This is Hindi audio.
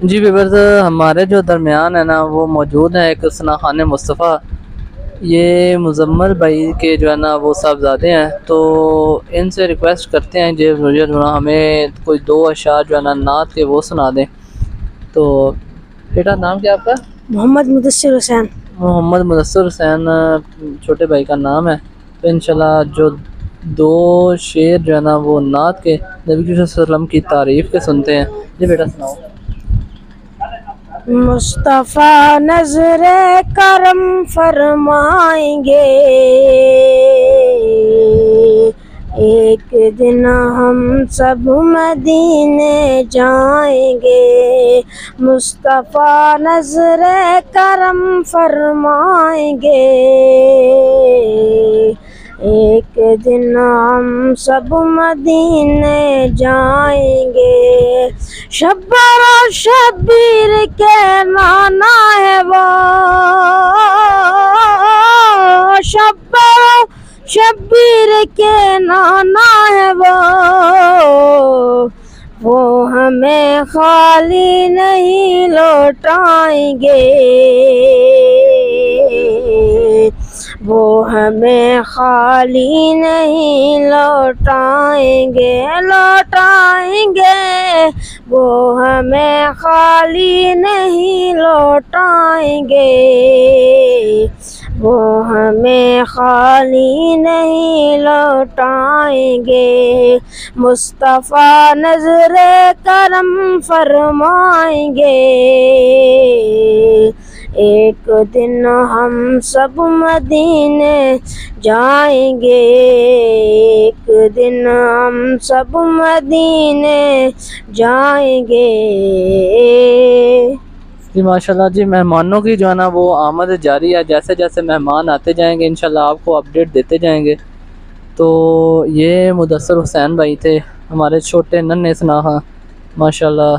जी व्यूअर्स, हमारे जो दरमियान है ना वो मौजूद है एक सना खान मुस्तफ़ा। ये मुज़म्मल भाई के जो है ना वो साहबज़ादे हैं, तो इनसे रिक्वेस्ट करते हैं जे मुझे जो ना हमें कोई दो अशआर जो है ना नात के वो सुना दें। तो बेटा नाम क्या आपका? मोहम्मद मुदस्सिर हुसैन। मोहम्मद मुदस्सिर हुसैन छोटे भाई का नाम है। तो इंशाल्लाह जो दो शेर जो है ना वो नात के नबी सल्लल्लाहु अलैहि वसल्लम की तारीफ़ के सुनते हैं। जी बेटा सुनाओ। मुस्तफ़ा नजरे करम फरमाएंगे, एक दिन हम सब मदीने जाएंगे। मुस्तफ़ा नजरे करम फरमाएंगे, एक दिन हम सब मदीने जाएंगे। शब्बर और शब्बीर के नाना है वो, शब्बर और शब्बीर के नाना है वो हमें खाली नहीं लौटाएंगे, वो हमें खाली नहीं लौटाएंगे, वो हमें खाली नहीं लौटाएंगे, वो हमें खाली नहीं लौटाएंगे। मुस्तफ़ा नज़रे करम फरमाएंगे, एक दिन हम सब मदीने जाएंगे, एक दिन हम सब मदीने जाएंगे। जी माशाल्लाह। जी मेहमानों की जो है ना वो आमद जारी है, जैसे जैसे मेहमान आते जाएंगे इंशाल्लाह आपको अपडेट देते जाएंगे। तो ये मुदस्सिर हुसैन भाई थे हमारे छोटे नन्हे सनाहा माशाल्लाह।